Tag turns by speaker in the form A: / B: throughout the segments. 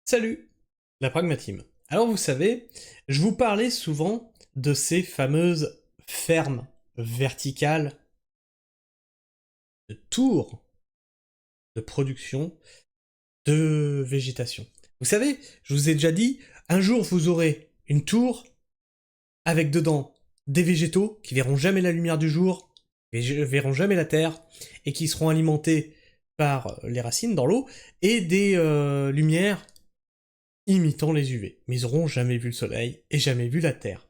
A: Salut, la Pragmatime. Alors vous savez, je vous parlais souvent de ces fameuses fermes verticales de tours de production de végétation. Vous savez, je vous ai déjà dit, un jour vous aurez une tour avec dedans des végétaux qui verront jamais la lumière du jour, et verront jamais la terre, et qui seront alimentés par les racines dans l'eau, et des lumières imitant les UV. Mais ils auront jamais vu le soleil et jamais vu la Terre.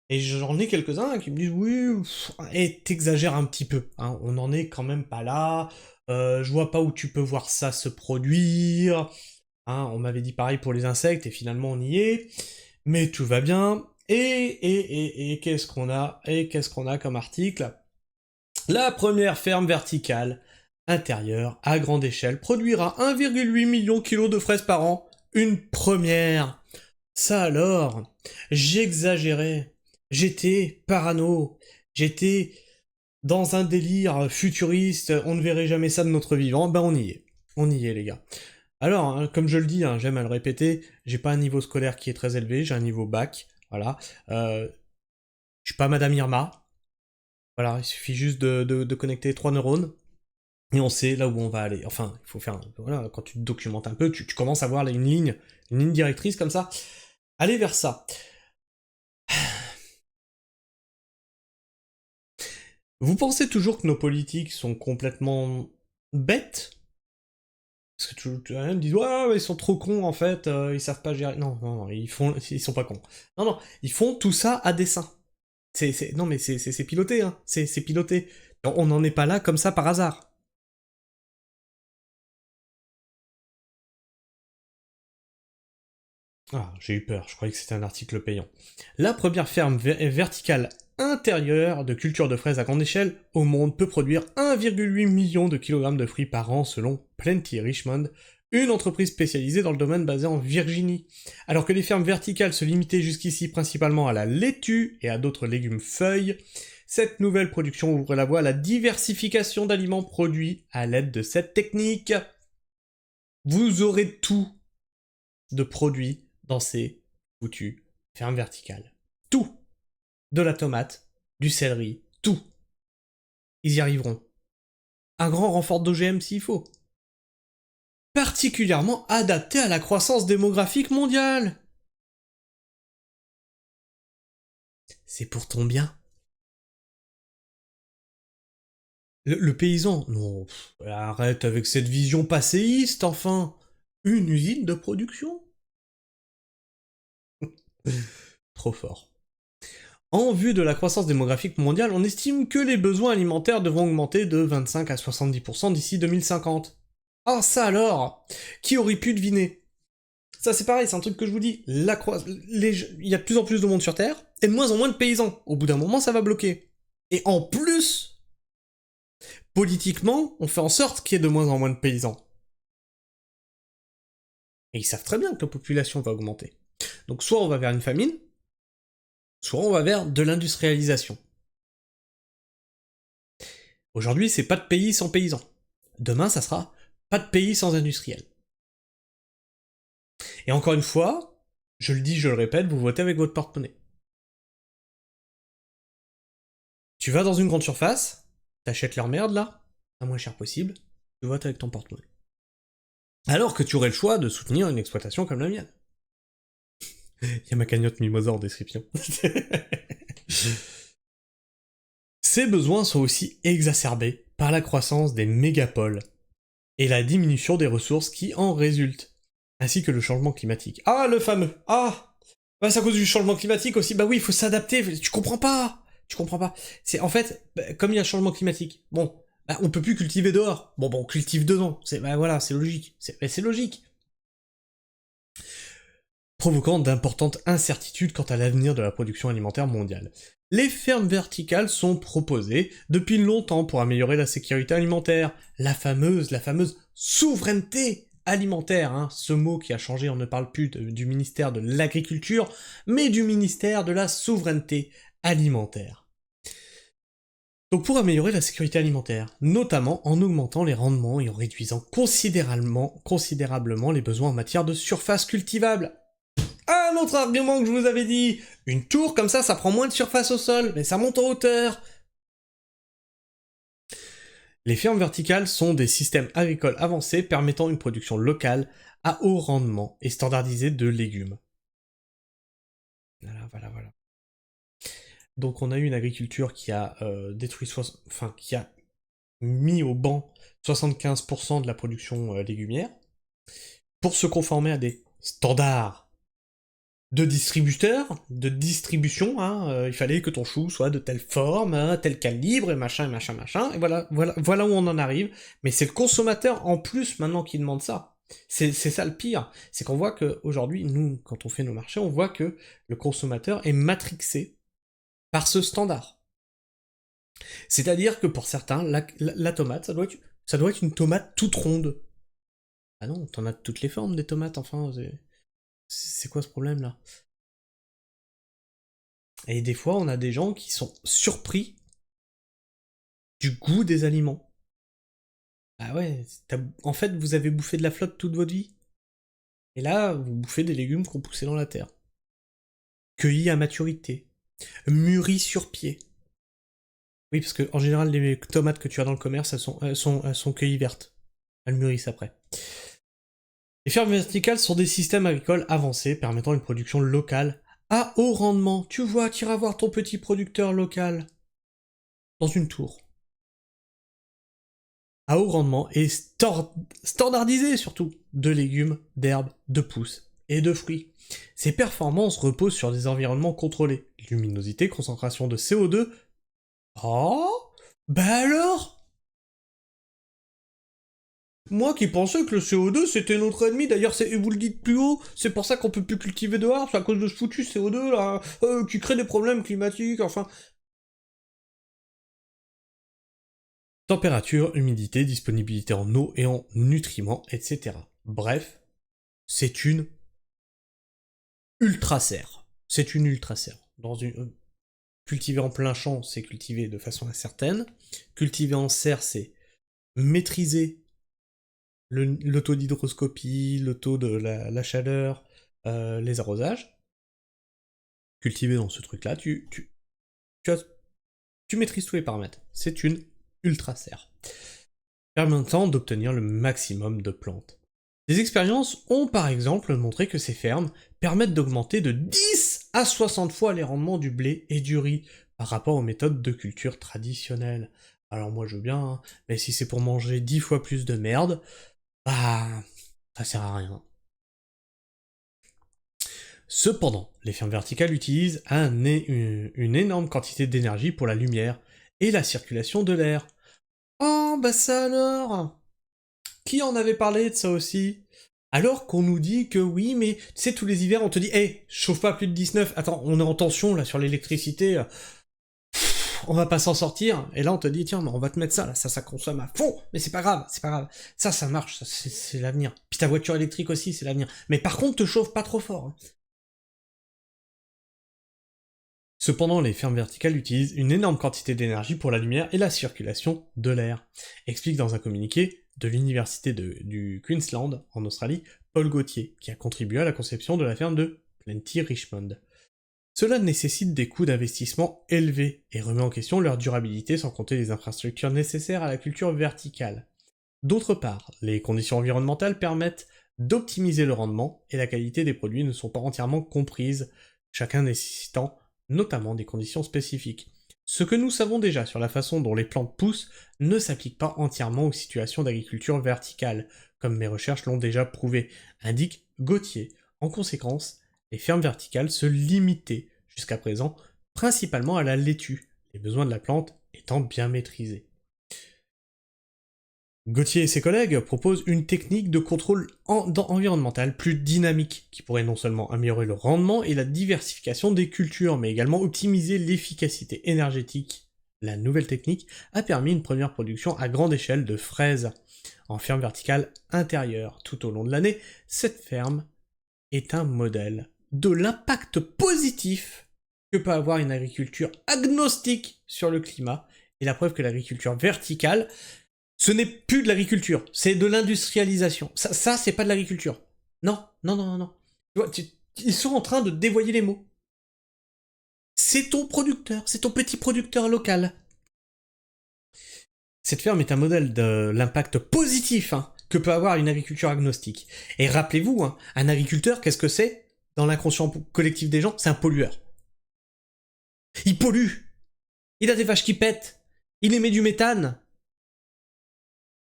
A: Et j'en ai quelques-uns qui me disent oui, et t'exagères un petit peu, hein, on n'en est quand même pas là, je vois pas où tu peux voir ça se produire, hein, on m'avait dit pareil pour les insectes et finalement on y est, mais tout va bien, et qu'est-ce qu'on a, comme article? La première ferme verticale intérieure à grande échelle produira 1,8 million de kilos de fraises par an. Une première. Ça alors, j'exagérais. J'étais parano. J'étais dans un délire futuriste. On ne verrait jamais ça de notre vivant. Ben on y est. On y est les gars. Alors, hein, comme je le dis, hein, j'aime à le répéter, j'ai pas un niveau scolaire qui est très élevé, j'ai un niveau bac. Voilà. Je suis pas Madame Irma. Voilà, il suffit juste de connecter 3 neurones. Et on sait là où on va aller. Enfin, il faut faire... Voilà, quand tu te documentes un peu, tu commences à voir une ligne directrice comme ça. Allez vers ça. Vous pensez toujours que nos politiques sont complètement bêtes? Parce que tu me dis, ouais, ils sont trop cons en fait, ils savent pas gérer. Non, non, non, ils sont pas cons. Non, non, ils font tout ça à dessein. Non, mais c'est piloté, hein. C'est piloté. On n'en est pas là comme ça par hasard. Ah, j'ai eu peur, je croyais que c'était un article payant. La première ferme verticale intérieure de culture de fraises à grande échelle au monde peut produire 1,8 million de kilogrammes de fruits par an selon Plenty Richmond, une entreprise spécialisée dans le domaine basée en Virginie. Alors que les fermes verticales se limitaient jusqu'ici principalement à la laitue et à d'autres légumes feuilles, cette nouvelle production ouvre la voie à la diversification d'aliments produits à l'aide de cette technique. Vous aurez tout de produits dans ces foutues fermes verticales. Tout. De la tomate, du céleri, tout. Ils y arriveront. Un grand renfort d'OGM s'il faut. Particulièrement adapté à la croissance démographique mondiale. C'est pour ton bien. Le paysan, non, arrête avec cette vision passéiste, enfin. Une usine de production. Trop fort. En vue de la croissance démographique mondiale, on estime que les besoins alimentaires devront augmenter de 25 à 70% d'ici 2050. Ah ça alors, qui aurait pu deviner? Ça c'est pareil, c'est un truc que je vous dis, il y a de plus en plus de monde sur Terre, et de moins en moins de paysans. Au bout d'un moment, ça va bloquer. Et en plus, politiquement, on fait en sorte qu'il y ait de moins en moins de paysans. Et ils savent très bien que la population va augmenter. Donc soit on va vers une famine, soit on va vers de l'industrialisation. Aujourd'hui, c'est pas de pays sans paysans. Demain, ça sera pas de pays sans industriels. Et encore une fois, je le dis, je le répète, vous votez avec votre porte-monnaie. Tu vas dans une grande surface, t'achètes leur merde là, à moins cher possible, tu votes avec ton porte-monnaie. Alors que tu aurais le choix de soutenir une exploitation comme la mienne. Il y a ma cagnotte Mimosa en description. Ces besoins sont aussi exacerbés par la croissance des mégapoles et la diminution des ressources qui en résultent, ainsi que le changement climatique. Ah, le fameux. Ah, bah, c'est à cause du changement climatique aussi. Bah oui, il faut s'adapter. Tu comprends pas. Tu comprends pas. C'est en fait, comme il y a le changement climatique. Bon, bah, on peut plus cultiver dehors. Bon, on cultive dedans. Bah voilà, c'est logique. C'est logique. Provoquant d'importantes incertitudes quant à l'avenir de la production alimentaire mondiale. Les fermes verticales sont proposées depuis longtemps pour améliorer la sécurité alimentaire, la fameuse souveraineté alimentaire, hein. Ce mot qui a changé, on ne parle plus du ministère de l'Agriculture, mais du ministère de la Souveraineté alimentaire. Donc pour améliorer la sécurité alimentaire, notamment en augmentant les rendements et en réduisant considérablement les besoins en matière de surface cultivable. Un autre argument que je vous avais dit, une tour comme ça prend moins de surface au sol, mais ça monte en hauteur. Les fermes verticales sont des systèmes agricoles avancés permettant une production locale à haut rendement et standardisée de légumes. Voilà. Donc on a eu une agriculture qui a qui a mis au banc 75% de la production légumière pour se conformer à des standards de distribution, il fallait que ton chou soit de telle forme, tel calibre, et machin, et voilà où on en arrive, mais c'est le consommateur en plus maintenant qui demande ça. C'est ça le pire, c'est qu'on voit qu'aujourd'hui, nous, quand on fait nos marchés, on voit que le consommateur est matrixé par ce standard. C'est-à-dire que pour certains, la tomate, ça doit être une tomate toute ronde. Ah non, t'en as de toutes les formes des tomates, enfin, c'est quoi ce problème-là? Et des fois, on a des gens qui sont surpris du goût des aliments. Ah ouais, en fait, vous avez bouffé de la flotte toute votre vie. Et là, vous bouffez des légumes qu'on poussait dans la terre. Cueillis à maturité. Mûris sur pied. Oui, parce que en général, les tomates que tu as dans le commerce, elles sont cueillies vertes. Elles mûrissent après. Les fermes verticales sont des systèmes agricoles avancés permettant une production locale à haut rendement. Tu vois, tu iras voir ton petit producteur local dans une tour. À haut rendement et standardisé surtout, de légumes, d'herbes, de pousses et de fruits. Ces performances reposent sur des environnements contrôlés. Luminosité, concentration de CO2. Oh, bah alors, moi qui pensais que le CO2 c'était notre ennemi, d'ailleurs et vous le dites plus haut, c'est pour ça qu'on peut plus cultiver dehors, c'est à cause de ce foutu CO2 là, qui crée des problèmes climatiques, enfin... Température, humidité, disponibilité en eau et en nutriments, etc. Bref, c'est une ultra serre. C'est une ultra serre. Cultiver en plein champ, c'est cultiver de façon incertaine. Cultiver en serre, c'est maîtriser le taux d'hydroscopie, le taux de la chaleur, les arrosages. Cultiver dans ce truc-là, tu maîtrises tous les paramètres. C'est une ultra serre. Permettant d'obtenir le maximum de plantes. Des expériences ont par exemple montré que ces fermes permettent d'augmenter de 10 à 60 fois les rendements du blé et du riz par rapport aux méthodes de culture traditionnelles. Alors moi je veux bien, mais si c'est pour manger 10 fois plus de merde, bah ça sert à rien. Cependant, les fermes verticales utilisent une énorme quantité d'énergie pour la lumière et la circulation de l'air. Oh bah ça alors! Qui en avait parlé de ça aussi? Alors qu'on nous dit que oui, mais tu sais, tous les hivers, on te dit, hey, chauffe pas plus de 19, attends, on est en tension là sur l'électricité, on va pas s'en sortir, et là on te dit, tiens, on va te mettre ça, là, ça consomme à fond, mais c'est pas grave, ça marche, c'est l'avenir. Puis ta voiture électrique aussi, c'est l'avenir. Mais par contre, te chauffe pas trop fort. Hein. Cependant, les fermes verticales utilisent une énorme quantité d'énergie pour la lumière et la circulation de l'air, explique dans un communiqué de l'université du Queensland, en Australie, Paul Gauthier, qui a contribué à la conception de la ferme de Plenty Richmond. Cela nécessite des coûts d'investissement élevés et remet en question leur durabilité sans compter les infrastructures nécessaires à la culture verticale. D'autre part, les conditions environnementales permettent d'optimiser le rendement et la qualité des produits ne sont pas entièrement comprises, chacun nécessitant notamment des conditions spécifiques. Ce que nous savons déjà sur la façon dont les plantes poussent ne s'applique pas entièrement aux situations d'agriculture verticale, comme mes recherches l'ont déjà prouvé, indique Gauthier. En conséquence, les fermes verticales se limitaient, jusqu'à présent, principalement à la laitue, les besoins de la plante étant bien maîtrisés. Gauthier et ses collègues proposent une technique de contrôle environnemental plus dynamique, qui pourrait non seulement améliorer le rendement et la diversification des cultures, mais également optimiser l'efficacité énergétique. La nouvelle technique a permis une première production à grande échelle de fraises, en ferme verticale intérieure. Tout au long de l'année, cette ferme est un modèle de l'impact positif que peut avoir une agriculture agnostique sur le climat Et la preuve que l'agriculture verticale, ce n'est plus de l'agriculture, c'est de l'industrialisation. Ça c'est pas de l'agriculture. Non, non, non, non, non. Tu vois, ils sont en train de dévoyer les mots. C'est ton producteur, c'est ton petit producteur local. Cette ferme est un modèle de l'impact positif que peut avoir une agriculture agnostique. Et rappelez-vous, un agriculteur, qu'est-ce que c'est? Dans l'inconscient collectif des gens, c'est un pollueur. Il pollue. Il a des vaches qui pètent. Il émet du méthane.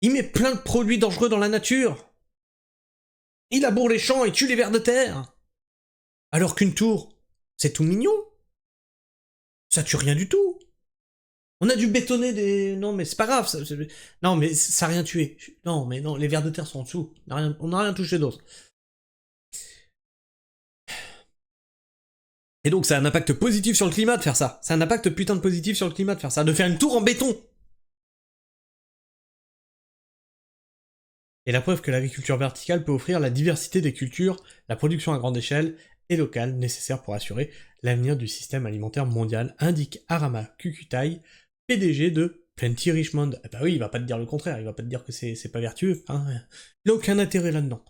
A: Il met plein de produits dangereux dans la nature. Il laboure les champs et tue les vers de terre. Alors qu'une tour, c'est tout mignon. Ça tue rien du tout. On a dû bétonner des... Non, mais c'est pas grave. Non, mais ça a rien tué. Non, mais non, les vers de terre sont en dessous. On n'a rien touché d'autre. Et donc, ça a un impact positif sur le climat de faire ça. C'est un impact putain de positif sur le climat de faire ça. De faire une tour en béton. Et la preuve que l'agriculture verticale peut offrir la diversité des cultures, la production à grande échelle et locale nécessaire pour assurer l'avenir du système alimentaire mondial, indique Arama Kukutai, PDG de Plenty Richmond. Eh bah oui, il va pas te dire le contraire, il va pas te dire que c'est pas vertueux, Il a aucun intérêt là-dedans.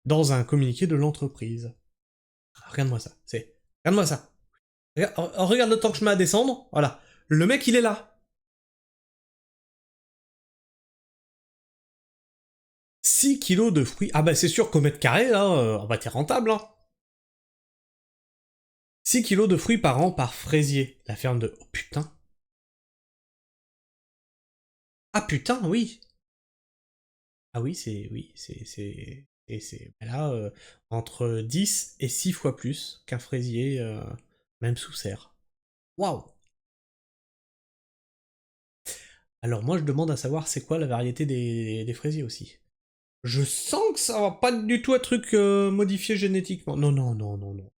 A: Dans un communiqué de l'entreprise. Regarde-moi ça, regarde-moi ça. Regarde le temps que je mets à descendre, voilà. Le mec, il est là. 6 kilos de fruits. Ah bah c'est sûr qu'au mètre carré, là, t'es rentable, 6 kilos de fruits par an par fraisier. La ferme de... Oh putain. Ah putain, oui. Ah oui, c'est... Oui, c'est... Là, entre 10 et 6 fois plus qu'un fraisier, même sous serre. Waouh. Alors moi, je demande à savoir c'est quoi la variété des fraisiers aussi. Je sens que ça va pas du tout un truc modifié génétiquement. Non, non, non, non, non.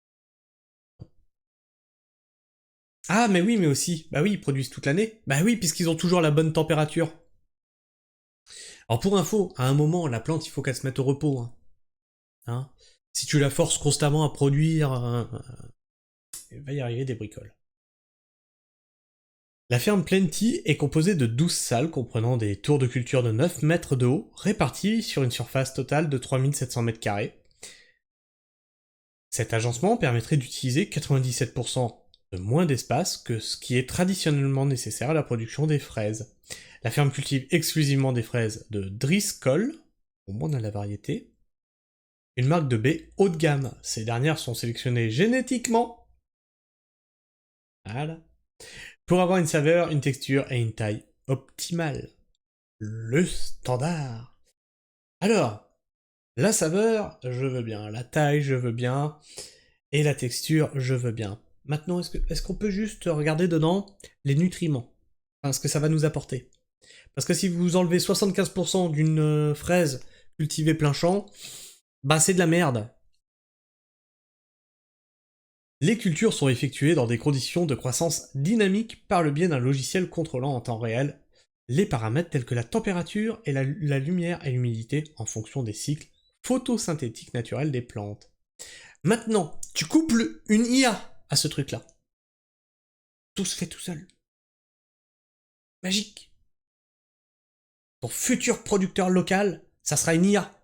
A: Ah, mais oui, mais aussi. Bah oui, ils produisent toute l'année. Bah oui, puisqu'ils ont toujours la bonne température. Alors pour info, à un moment, la plante, il faut qu'elle se mette au repos. Si tu la forces constamment à produire, il va y arriver des bricoles. La ferme Plenty est composée de 12 salles comprenant des tours de culture de 9 mètres de haut, réparties sur une surface totale de 3700 m². Cet agencement permettrait d'utiliser 97% de moins d'espace que ce qui est traditionnellement nécessaire à la production des fraises. La ferme cultive exclusivement des fraises de Driscoll, au moins dans la variété, une marque de baies haut de gamme. Ces dernières sont sélectionnées génétiquement. Voilà. Pour avoir une saveur, une texture et une taille optimale. Le standard. Alors, la saveur, je veux bien. La taille, je veux bien. Et la texture, je veux bien. Maintenant, est-ce qu'on peut juste regarder dedans les nutriments? Enfin, ce que ça va nous apporter. Parce que si vous enlevez 75% d'une fraise cultivée plein champ, bah c'est de la merde. Les cultures sont effectuées dans des conditions de croissance dynamique par le biais d'un logiciel contrôlant en temps réel les paramètres tels que la température et la lumière et l'humidité en fonction des cycles photosynthétiques naturels des plantes. Maintenant, tu couples une IA à ce truc-là. Tout se fait tout seul. Magique. Ton futur producteur local, ça sera une IA.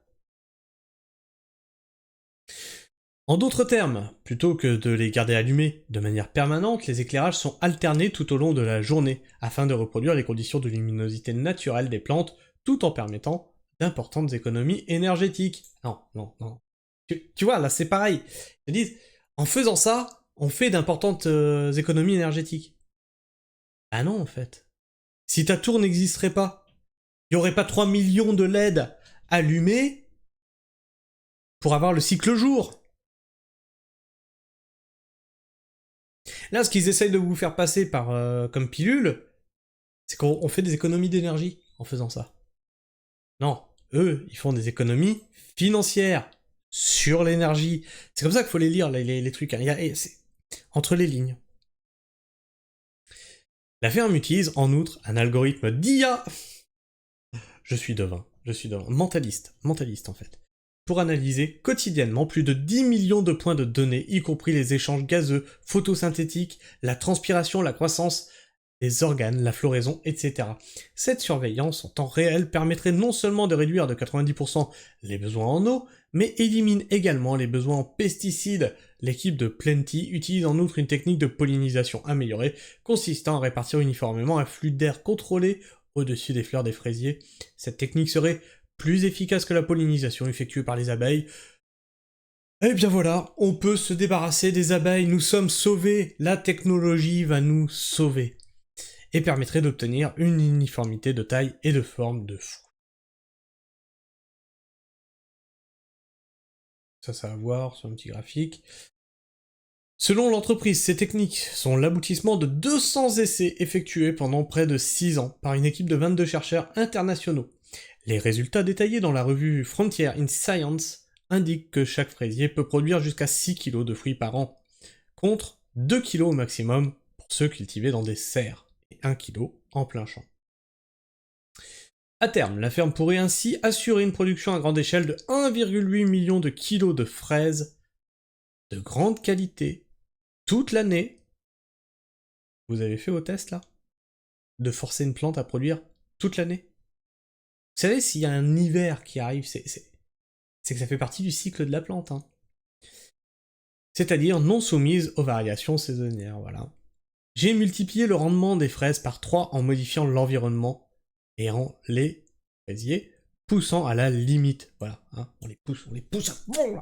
A: En d'autres termes, plutôt que de les garder allumés de manière permanente, les éclairages sont alternés tout au long de la journée, afin de reproduire les conditions de luminosité naturelle des plantes, tout en permettant d'importantes économies énergétiques. Non, non, non. Tu vois, là c'est pareil. Ils te disent, en faisant ça, on fait d'importantes économies énergétiques. Ah non, en fait. Si ta tour n'existerait pas, il n'y aurait pas 3 millions de LED allumés pour avoir le cycle jour. Là, ce qu'ils essayent de vous faire passer par comme pilule, c'est qu'on fait des économies d'énergie en faisant ça. Non, eux, ils font des économies financières sur l'énergie. C'est comme ça qu'il faut les lire, les trucs. Entre les lignes. La ferme utilise en outre un algorithme d'IA. Je suis devin. Mentaliste en fait. Pour analyser quotidiennement plus de 10 millions de points de données, y compris les échanges gazeux, photosynthétiques, la transpiration, la croissance des organes, la floraison, etc. Cette surveillance en temps réel permettrait non seulement de réduire de 90% les besoins en eau, mais élimine également les besoins en pesticides. L'équipe de Plenty utilise en outre une technique de pollinisation améliorée, consistant à répartir uniformément un flux d'air contrôlé au-dessus des fleurs des fraisiers. Cette technique serait plus efficace que la pollinisation effectuée par les abeilles. Eh bien voilà, on peut se débarrasser des abeilles, nous sommes sauvés, la technologie va nous sauver, et permettrait d'obtenir une uniformité de taille et de forme de fou. Ça va voir sur un petit graphique. Selon l'entreprise, ces techniques sont l'aboutissement de 200 essais effectués pendant près de 6 ans par une équipe de 22 chercheurs internationaux. Les résultats détaillés dans la revue Frontier in Science indiquent que chaque fraisier peut produire jusqu'à 6 kg de fruits par an, contre 2 kg au maximum pour ceux cultivés dans des serres, et 1 kg en plein champ. À terme, la ferme pourrait ainsi assurer une production à grande échelle de 1,8 million de kilos de fraises de grande qualité toute l'année. Vous avez fait vos tests là? De forcer une plante à produire toute l'année? Vous savez, s'il y a un hiver qui arrive, c'est que ça fait partie du cycle de la plante. Hein. C'est-à-dire non soumise aux variations saisonnières, voilà. J'ai multiplié le rendement des fraises par 3 en modifiant l'environnement et en les fraisiers poussant à la limite. Voilà, hein, on les pousse à fond,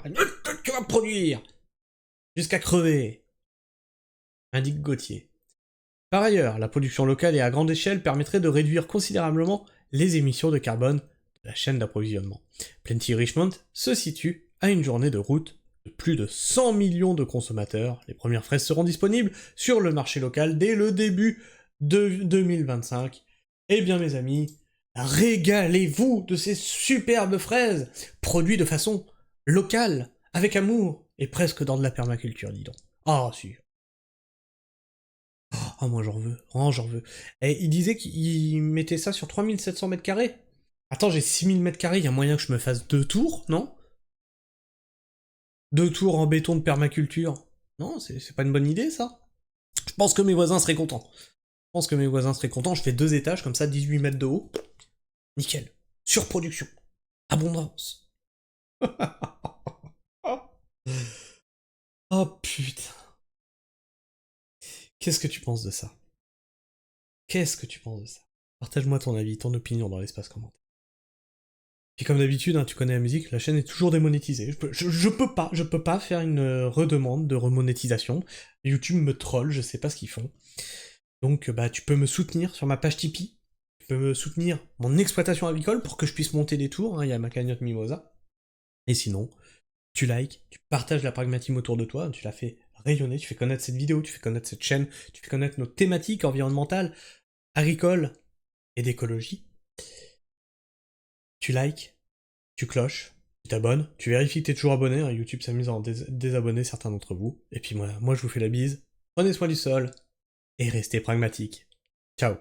A: tu vas produire jusqu'à crever, indique Gauthier. Par ailleurs, la production locale et à grande échelle permettrait de réduire considérablement les émissions de carbone de la chaîne d'approvisionnement. Plenty Richmond se situe à une journée de route de plus de 100 millions de consommateurs. Les premières fraises seront disponibles sur le marché local dès le début de 2025. Eh bien mes amis, régalez-vous de ces superbes fraises, produites de façon locale, avec amour, et presque dans de la permaculture, dis donc. Ah si. Ah moi j'en veux, oh j'en veux. Et il disait qu'il mettait ça sur 3700 mètres carrés. Attends, j'ai 6000 mètres carrés, il y a moyen que je me fasse 2 tours, non? 2 tours en béton de permaculture. Non, c'est pas une bonne idée, ça? Je pense que mes voisins seraient contents. Je fais 2 étages, comme ça, 18 mètres de haut. Nickel. Surproduction. Abondance. Oh putain. Qu'est-ce que tu penses de ça? Qu'est-ce que tu penses de ça? Partage-moi ton avis, ton opinion dans l'espace commentaire. Puis comme d'habitude, hein, tu connais la musique, la chaîne est toujours démonétisée. Je peux pas faire une redemande de remonétisation. YouTube me troll, je sais pas ce qu'ils font. Donc bah tu peux me soutenir sur ma page Tipeee. Tu peux me soutenir mon exploitation avicole pour que je puisse monter des tours, hein, il y a ma cagnotte Mimosa. Et sinon, tu likes, tu partages la pragmatisme autour de toi, tu la fais rayonner, tu fais connaître cette vidéo, tu fais connaître cette chaîne, tu fais connaître nos thématiques environnementales, agricoles et d'écologie. Tu likes, tu cloches, tu t'abonnes, tu vérifies que t'es toujours abonné, hein, YouTube s'amuse à en désabonner certains d'entre vous. Et puis moi je vous fais la bise, prenez soin du sol, et restez pragmatiques. Ciao.